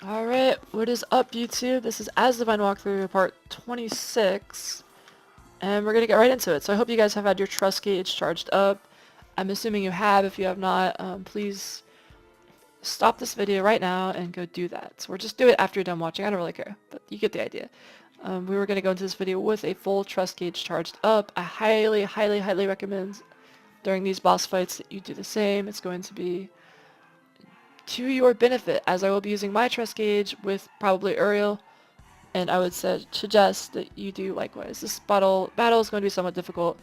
Alright, what is up YouTube? This is Asdivine Walkthrough part 26, and we're gonna get right into it. So I hope you guys have had your trust gauge charged up. I'm assuming you have. If you have not, please stop this video right now and go do that. Or just do it after you're done watching. I don't really care, but you get the idea. We were gonna go into this video with a full trust gauge charged up. I highly recommend during these boss fights that you do the same. It's going to be to your benefit, as I will be using my trust gauge with probably Uriel, and I would suggest that you do likewise. This battle is going to be somewhat difficult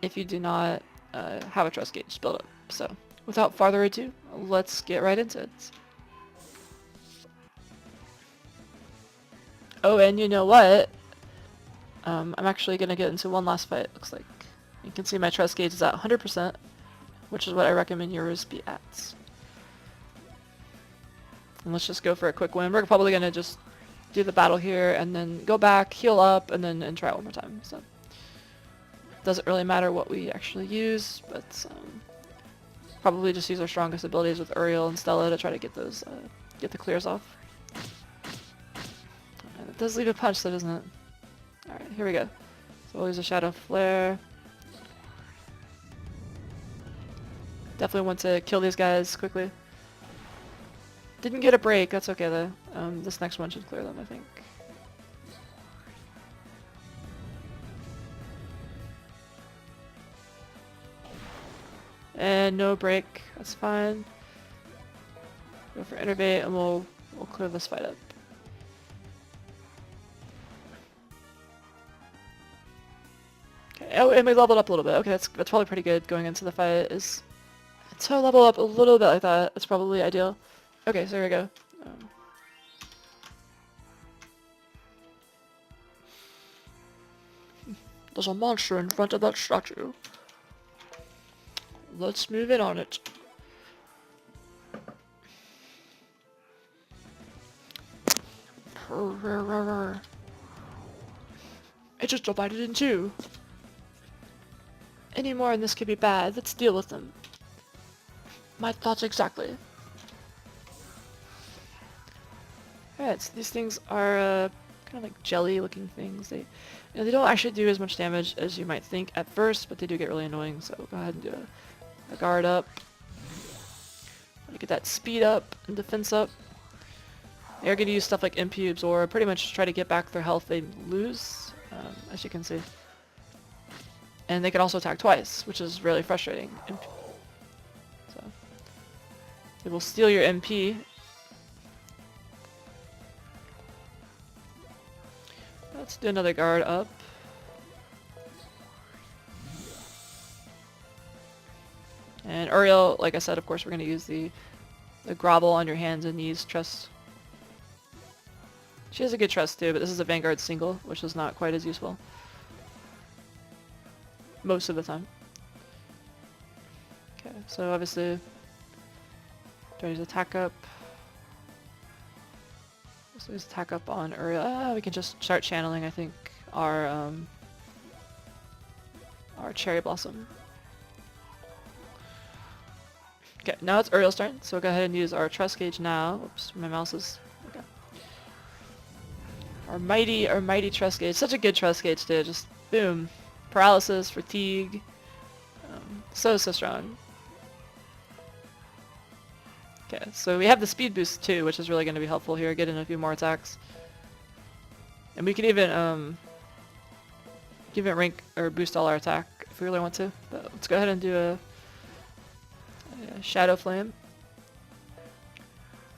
if you do not have a trust gauge built up. So, without further ado, let's get right into it. Oh, and you know what? I'm actually going to get into one last fight, looks like. You can see my trust gauge is at 100%, which is what I recommend yours be at. And let's just go for a quick win. We're probably going to just do the battle here and then go back, heal up, and then try it one more time. So doesn't really matter what we actually use, but probably just use our strongest abilities with Uriel and Stella to try to get those get the clears off. And it does leave a punch though, doesn't it? Alright, here we go. So we'll use a Shadow Flare. Definitely want to kill these guys quickly. Didn't get a break, that's okay though. This next one should clear them, I think. And no break, that's fine. Go for Innervate and we'll clear this fight up. Okay, oh, and we leveled up a little bit. Okay, that's probably pretty good going into the fight. Is to level up a little bit like that. It's probably ideal. Okay, so here we go. There's a monster in front of that statue. Let's move in on it. It just divided in two. Any more and this could be bad. Let's deal with them. My thoughts exactly. Alright, so these things are kind of like jelly looking things. They don't actually do as much damage as you might think at first, but they do get really annoying, so go ahead and do a guard up. Get that speed up and defense up. They're going to use stuff like MP Absorb, pretty much try to get back their health they lose, as you can see. And they can also attack twice, which is really frustrating. So they will steal your MP. Let's do another guard up. And Uriel, like I said, of course, we're going to use the grovel on your hands and knees trust. She has a good trust too, but this is a Vanguard single, which is not quite as useful. Most of the time. Okay, so obviously, there's attack up. So there's attack up on Uriel. We can just start channeling, I think, our Cherry Blossom. Okay, now it's Uriel's turn, so we'll go ahead and use our trust gauge now. Oops, my mouse is... Okay. Our mighty trust gauge. Such a good trust gauge too, just boom. Paralysis, fatigue. So strong. Okay, so we have the speed boost too, which is really going to be helpful here, get in a few more attacks. And we can even rank or boost all our attack if we really want to. But let's go ahead and do a Shadow Flame.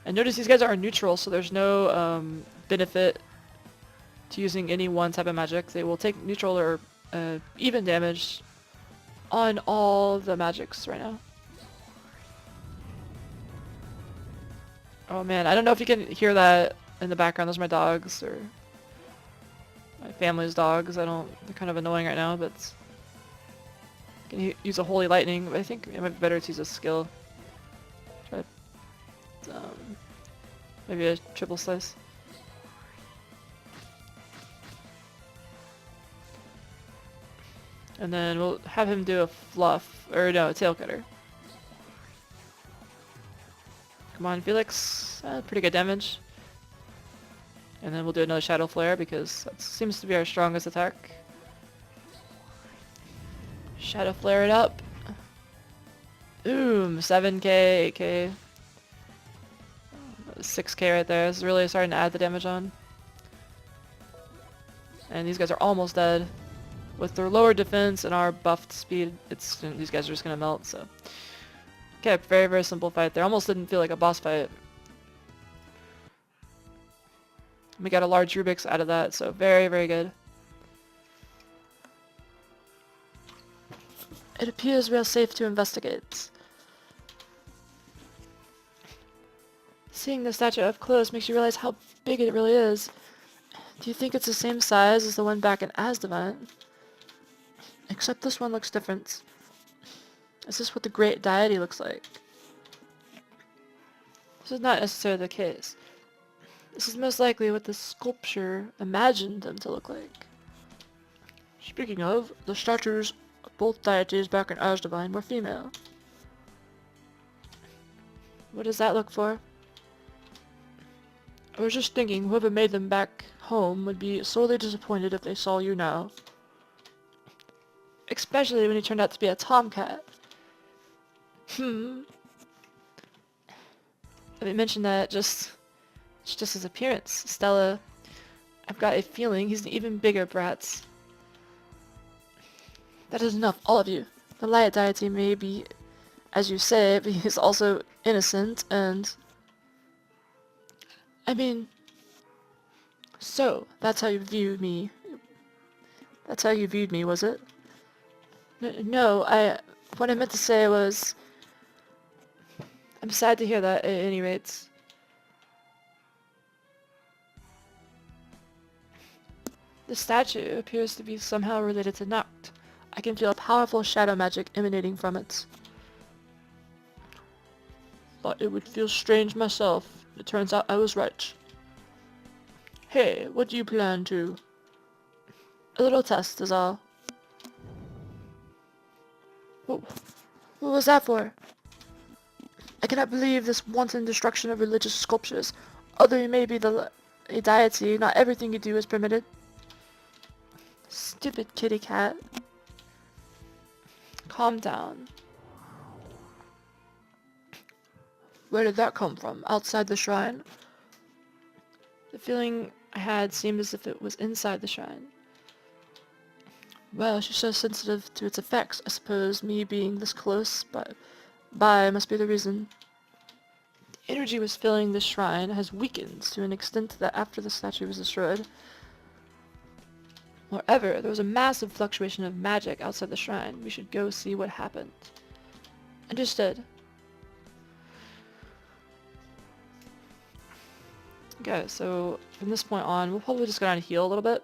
And notice these guys are neutral, so there's no benefit to using any one type of magic. They will take neutral or even damage on all the magics right now. Oh man, I don't know if you can hear that in the background. Those are my dogs, or my family's dogs. They're kind of annoying right now, but I can use a Holy Lightning, but I think it might be better to use a skill. Try maybe a triple slice. And then we'll have him do a fluff, or no, a tail cutter. Come on, Felix. Pretty good damage. And then we'll do another Shadow Flare because that seems to be our strongest attack. Shadow Flare it up. Boom! 7k, 8k. 6k right there. This is really starting to add the damage on. And these guys are almost dead. With their lower defense and our buffed speed, these guys are just gonna melt, so. Okay, very, very simple fight there. Almost didn't feel like a boss fight. We got a large Rubik's out of that, so very, very good. It appears we are safe to investigate. Seeing the statue up close makes you realize how big it really is. Do you think it's the same size as the one back in Asdivine? Except this one looks different. Is this what the great deity looks like? This is not necessarily the case. This is most likely what the sculpture imagined them to look like. Speaking of, the statues of both deities back in Asdivine were female. What does that look for? I was just thinking whoever made them back home would be sorely disappointed if they saw you now. Especially when he turned out to be a tomcat. Let me mention that it's just his appearance. Stella, I've got a feeling he's an even bigger brat. That is enough, all of you. The light deity may be, as you say, but he's also innocent and... I mean... So, that's how you viewed me. That's how you viewed me, was it? No, what I meant to say was... I'm sad to hear that, at any rate. The statue appears to be somehow related to Nacht. I can feel a powerful shadow magic emanating from it. Thought it would feel strange myself. It turns out I was right. Hey, what do you plan to? A little test is all. What was that for? I cannot believe this wanton destruction of religious sculptures. Although you may be a deity, not everything you do is permitted. Stupid kitty cat. Calm down. Where did that come from? Outside the shrine? The feeling I had seemed as if it was inside the shrine. Well, she's so sensitive to its effects. I suppose me being this close by must be the reason. The energy was filling the shrine has weakened to an extent that after the statue was destroyed. Moreover, there was a massive fluctuation of magic outside the shrine. We should go see what happened. Understood. Okay, so from this point on, we'll probably just go down and heal a little bit.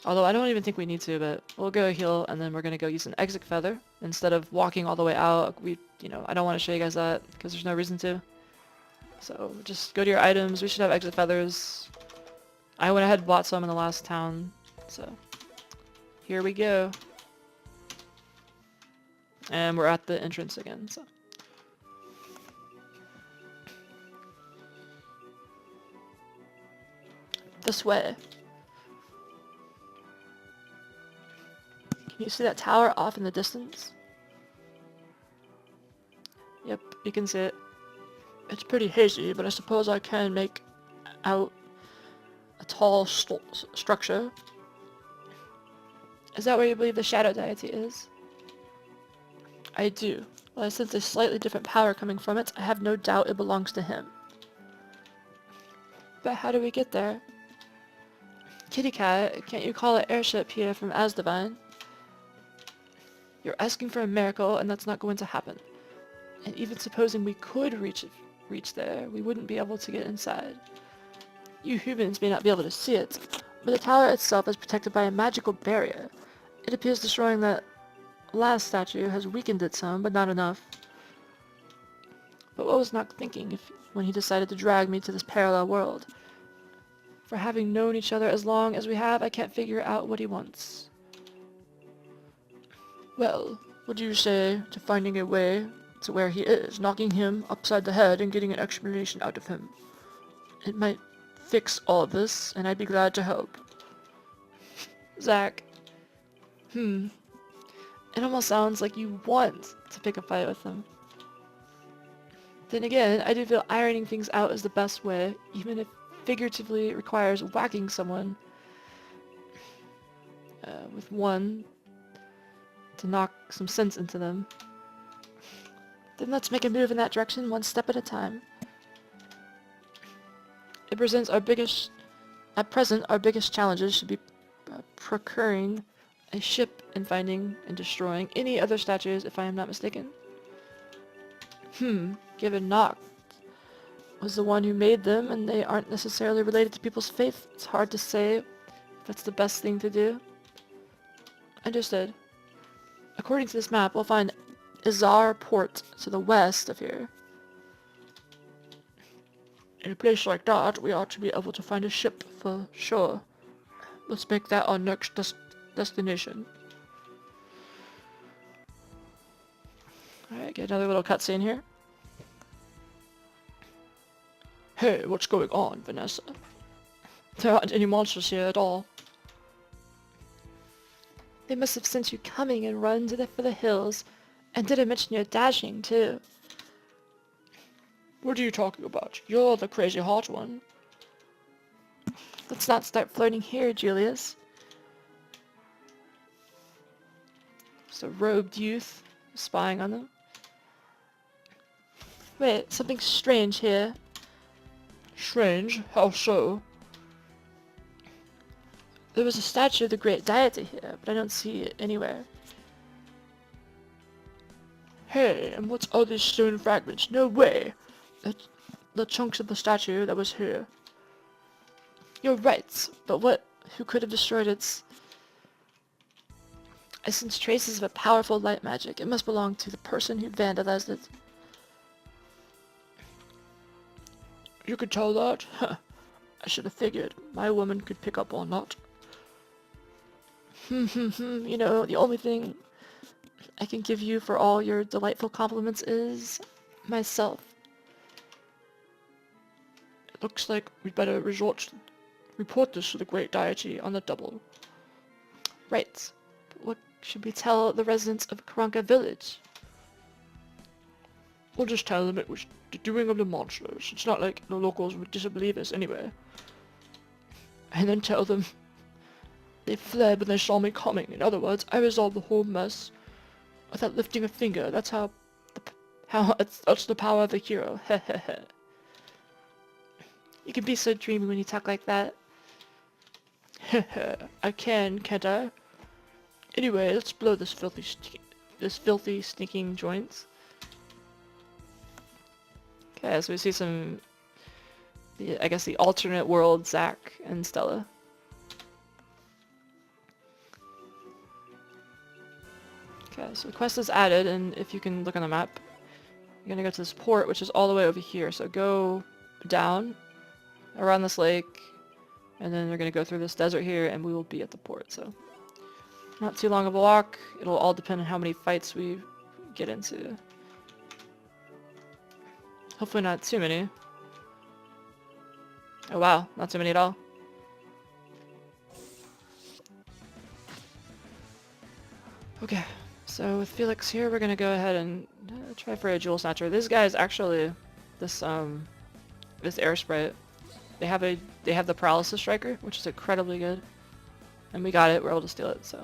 Although I don't even think we need to, but we'll go heal, and then we're gonna go use an exit feather instead of walking all the way out. I don't want to show you guys that because there's no reason to. So just go to your items. We should have exit feathers. I went ahead and bought some in the last town, so here we go. And we're at the entrance again, so. This way. Can you see that tower off in the distance? Yep, you can see it. It's pretty hazy, but I suppose I can make out a tall structure. Is that where you believe the shadow deity is? I do. While I sense a slightly different power coming from it, I have no doubt it belongs to him. But how do we get there? Kitty cat, can't you call an airship here from Asdivine? You're asking for a miracle, and that's not going to happen. And even supposing we could reach there, we wouldn't be able to get inside. You humans may not be able to see it, but the tower itself is protected by a magical barrier. It appears destroying that last statue has weakened it some, but not enough. But what was Noct thinking when he decided to drag me to this parallel world? For having known each other as long as we have, I can't figure out what he wants. Well, what do you say to finding a way to where he is, knocking him upside the head and getting an explanation out of him? It might fix all this, and I'd be glad to help. Zach. It almost sounds like you want to pick a fight with them. Then again, I do feel ironing things out is the best way, even if figuratively it requires whacking someone with one to knock some sense into them. Then let's make a move in that direction one step at a time. It presents our biggest... At present, our biggest challenges should be procuring a ship and finding and destroying any other statues, if I am not mistaken. Given Noct was the one who made them, and they aren't necessarily related to people's faith, it's hard to say if that's the best thing to do. Understood. According to this map, we'll find Izar Port to the west of here. In a place like that, we ought to be able to find a ship for sure. Let's make that our next destination. Alright, get another little cutscene here. Hey, what's going on, Vanessa? There aren't any monsters here at all. They must have sent you coming and run for the hills, and didn't mention your dashing, too. What are you talking about? You're the crazy hot one. Let's not start flirting here, Julius. Just a robed youth spying on them. Wait, something strange here. Strange? How so? There was a statue of the great deity here, but I don't see it anywhere. Hey, and what's all these stone fragments? No way! The chunks of the statue that was here. You're right, but who could have destroyed its... I sense traces of a powerful light magic. It must belong to the person who vandalized it. You could tell that? Huh. I should have figured. My woman could pick up on that. You know, the only thing I can give you for all your delightful compliments is myself. It looks like we'd better report this to the great deity on the double. Right. But what should we tell the residents of Karanka village? We'll just tell them it was the doing of the monsters. It's not like the locals would disbelieve us anyway. And then tell them they fled when they saw me coming. In other words, I resolved the whole mess without lifting a finger. That's that's the power of a hero. Hehehe. You can be so dreamy when you talk like that. Hehe. I can, can't I? Anyway, let's blow this filthy sneaking joints. Okay, so we see some, I guess the alternate world Zach and Stella. Okay, so the quest is added, and if you can look on the map, you're gonna go to this port, which is all the way over here. So go down, around this lake, and then we're gonna go through this desert here, and we will be at the port. So not too long of a walk. It'll all depend on how many fights we get into. Hopefully not too many. Oh wow, not too many at all. Okay, so with Felix here, we're gonna go ahead and try for a Jewel Snatcher. This guy is actually this air sprite. They have the Paralysis Striker, which is incredibly good, and we got it. We're able to steal it. So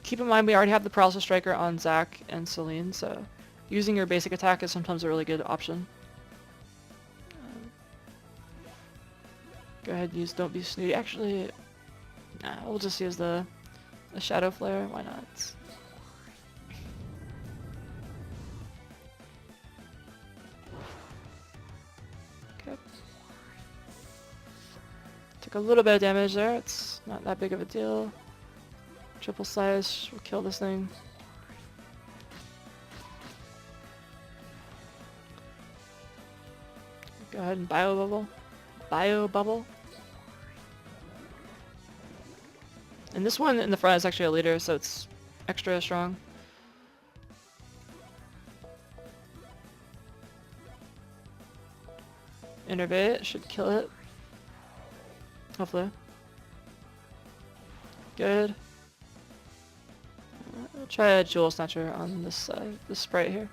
keep in mind we already have the Paralysis Striker on Zach and Celine, so using your basic attack is sometimes a really good option. Go ahead and use Don't Be Snooty. Actually, nah, we'll just use the Shadow Flare. Why not? Okay. Took a little bit of damage there. It's not that big of a deal. Triple Slice will kill this thing. Go ahead and Bio Bubble. Bio Bubble. And this one in the front is actually a leader, so it's extra strong. Innervate should kill it. Hopefully. Good. I'll try a Jewel Snatcher on this this sprite here.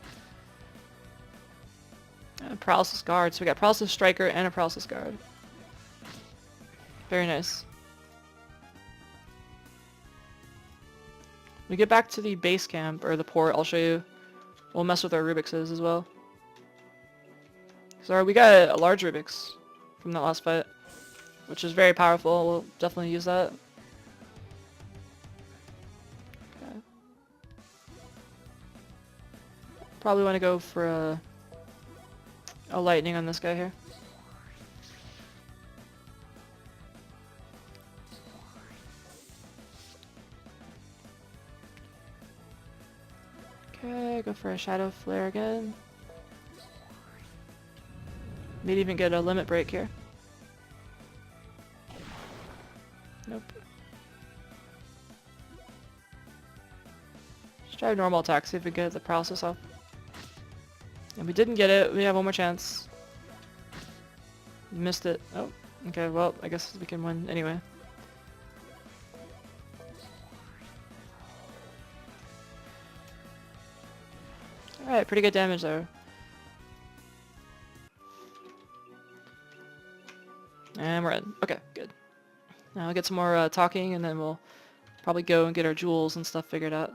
Paralysis Guard. So we got Paralysis Striker and a Paralysis Guard. Very nice. When we get back to the base camp, or the port, I'll show you. We'll mess with our Rubikses as well. So we got a large Rubik's from that last fight, which is very powerful. We'll definitely use that. Okay. Probably want to go for a lightning on this guy here. Okay, go for a Shadow Flare again. Maybe even get a limit break here. Nope. Just try a normal attack, see if we get the paralysis off. And we didn't get it, we have one more chance. Missed it. Oh, okay, well, I guess we can win anyway. Alright, pretty good damage there. And we're in. Okay, good. Now I'll get some more talking, and then we'll probably go and get our jewels and stuff figured out.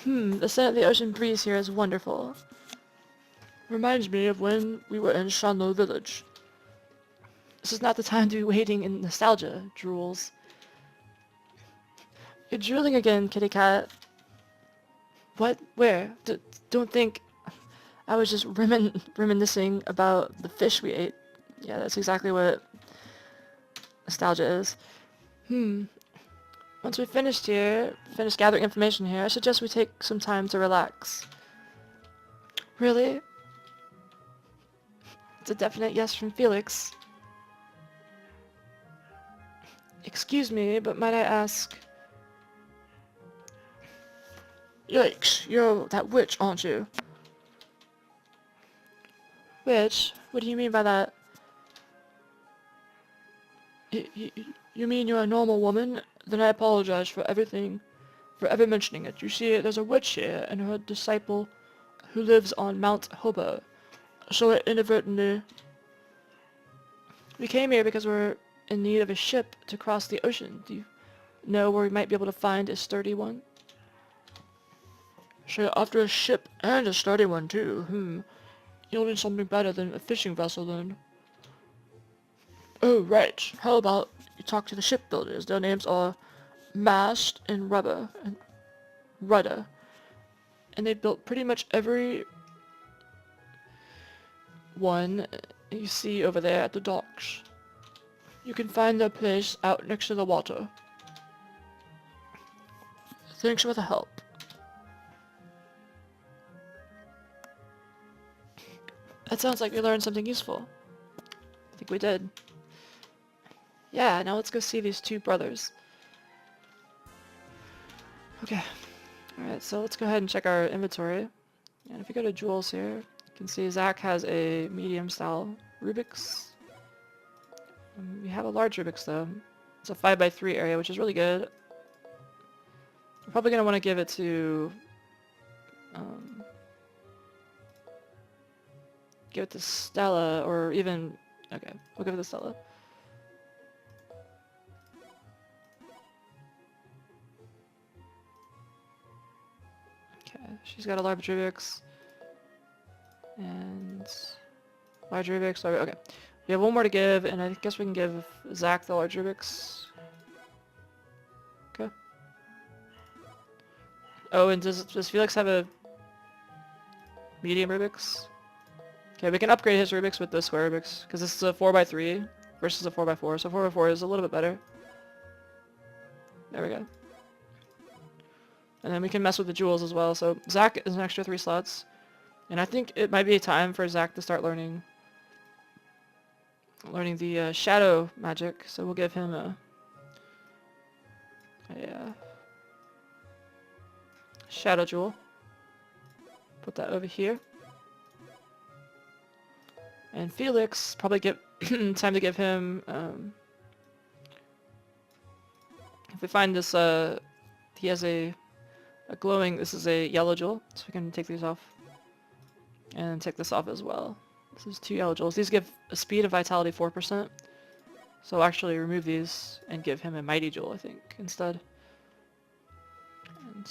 The scent of the ocean breeze here is wonderful. Reminds me of when we were in Shanlo village. This is not the time to be waiting in nostalgia, drools. You're drooling again, kitty cat. What? Where? Don't think... I was just reminiscing about the fish we ate. Yeah, that's exactly what nostalgia is. Once we finish gathering information here, I suggest we take some time to relax. Really? It's a definite yes from Felix. Excuse me, but might I ask... Yikes, you're that witch, aren't you? Witch? What do you mean by that? You mean you're a normal woman? Then I apologize for everything, for ever mentioning it. You see, there's a witch here and her disciple who lives on Mount Hoba. So it inadvertently... We came here because we're in need of a ship to cross the ocean. Do you know where we might be able to find a sturdy one? So after a ship and a sturdy one too, You'll need something better than a fishing vessel then. Oh, right. How about you talk to the shipbuilders? Their names are Mast and Rudder. And they built pretty much every one you see over there at the docks. You can find their place out next to the water. Thanks for the help. That sounds like we learned something useful. I think we did. Yeah, now let's go see these two brothers. Okay. Alright, so let's go ahead and check our inventory. And if we go to jewels here, you can see Zach has a medium style Rubik's. We have a large Rubik's though. It's a 5x3 area, which is really good. We're probably going to want to give it to... give it to Stella, or even... Okay, we'll give it to Stella. Okay, she's got a large Rubik's. And... large Rubik's, okay. We have one more to give, and I guess we can give Zach the large Rubik's. Okay. Oh, and does Felix have a medium Rubik's? Okay, we can upgrade his Rubik's with the square Rubik's, because this is a 4x3 versus a 4x4, so 4x4 is a little bit better. There we go. And then we can mess with the jewels as well, so Zach is an extra 3 slots. And I think it might be time for Zach to start learning the shadow magic, so we'll give him a shadow jewel. Put that over here. And Felix, probably get time to give him, if we find this, he has a glowing, this is a yellow jewel, so we can take these off. And take this off as well. This is 2 yellow jewels. These give a speed and vitality 4%. So I'll actually remove these and give him a mighty jewel, I think, instead. And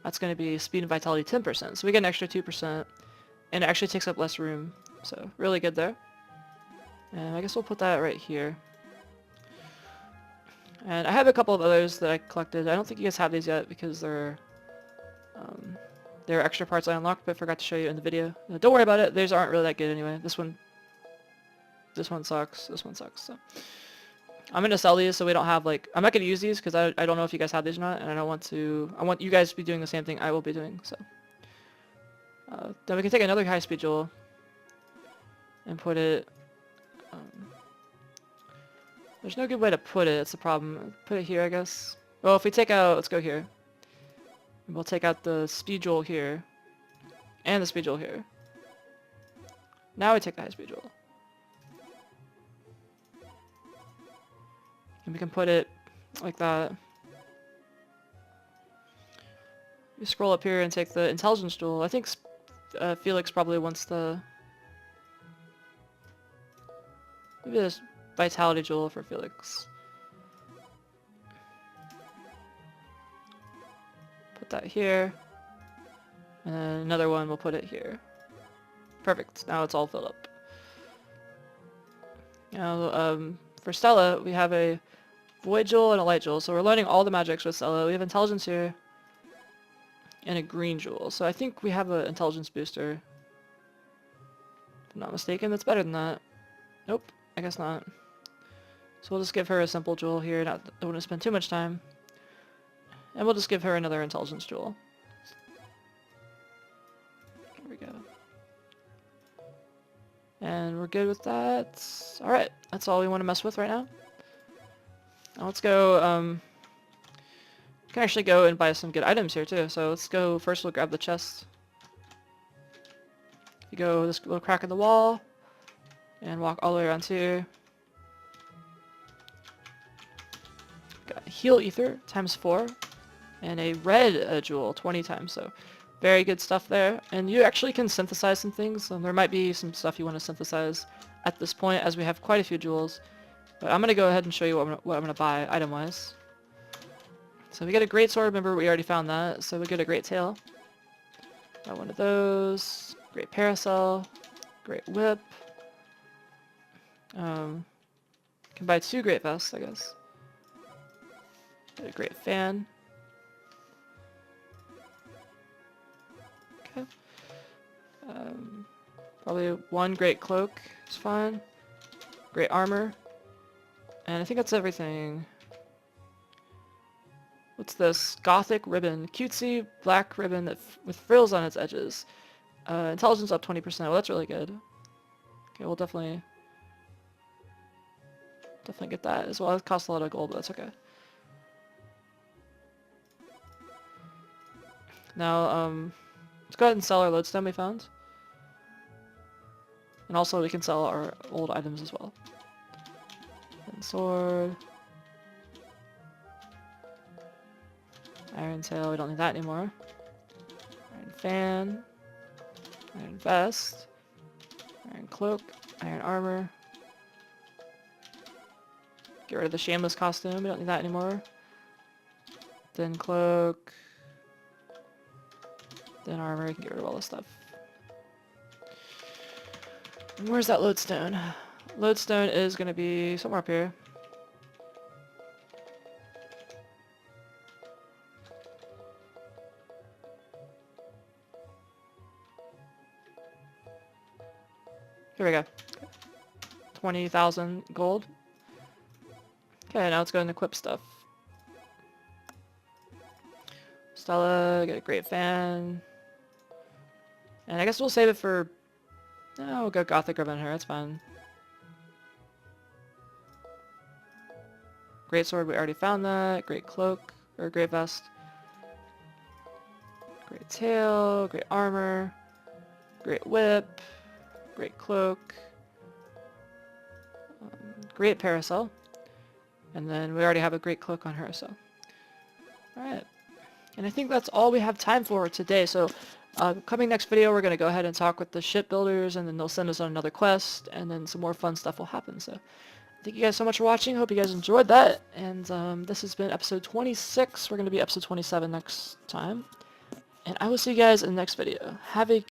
that's going to be speed and vitality 10%. So we get an extra 2%. And it actually takes up less room. So really good there. And I guess we'll put that right here. And I have a couple of others that I collected. I don't think you guys have these yet because they're extra parts I unlocked but forgot to show you in the video. Don't worry about it. These aren't really that good anyway. This one sucks. This one sucks. So I'm going to sell these so we don't have like... I'm not going to use these because I don't know if you guys have these or not, and I don't want to... I want you guys to be doing the same thing I will be doing, so... then we can take another high-speed jewel and put it... there's no good way to put it, it's the problem. Put it here, I guess. Well, if we take out... Let's go here. And we'll take out the speed jewel here. And the speed jewel here. Now we take the high-speed jewel. And we can put it like that. You scroll up here and take the intelligence jewel. I think Felix probably wants the... Maybe this vitality jewel for Felix. Put that here. And then another one, we'll put it here. Perfect. Now it's all filled up. Now, for Stella, we have a void jewel and a light jewel. So we're learning all the magics with Stella. We have intelligence here. And a green jewel. So I think we have an intelligence booster. If I'm not mistaken, that's better than that. Nope, I guess not. So we'll just give her a simple jewel here. I don't want to spend too much time. And we'll just give her another intelligence jewel. There we go. And we're good with that. Alright, that's all we want to mess with right now. Now let's go, we can actually go and buy some good items here too. So let's go, first we'll grab the chest. You go this little crack in the wall, and walk all the way around here. Got heal ether, times 4, and a red jewel, 20 times, so very good stuff there. And you actually can synthesize some things, and there might be some stuff you want to synthesize at this point, as we have quite a few jewels. But I'm going to go ahead and show you what I'm going to buy item-wise. So we get a great sword, remember we already found that, so we get a great tail. Got one of those, great parasol, great whip. Can buy 2 great vests, I guess. Get a great fan. Okay. Probably 1 great cloak is fine. Great armor. And I think that's everything. What's this? Gothic ribbon. Cutesy black ribbon that with frills on its edges. Intelligence up 20%. Well, that's really good. Okay, we'll definitely get that as well. It costs a lot of gold, but that's okay. Now, let's go ahead and sell our lodestone we found. And also we can sell our old items as well. And sword. Iron tail, we don't need that anymore. Iron fan. Iron vest. Iron cloak. Iron armor. Get rid of the shameless costume, we don't need that anymore. Then cloak. Then armor, you can get rid of all this stuff. And where's that lodestone? Lodestone is going to be somewhere up here. Here we go. 20,000 gold. Okay, now let's go and equip stuff. Stella, get a great fan. And I guess we'll save it for... No, we'll go Gothic Ribbon here, that's fine. Great sword, we already found that. Great cloak, or great vest. Great tail, great armor. Great whip. great cloak, great parasol, and then we already have a great cloak on her, so. Alright. And I think that's all we have time for today, so coming next video we're going to go ahead and talk with the shipbuilders, and then they'll send us on another quest, and then some more fun stuff will happen, so. Thank you guys so much for watching, hope you guys enjoyed that, and this has been episode 26, we're going to be episode 27 next time, and I will see you guys in the next video. Have a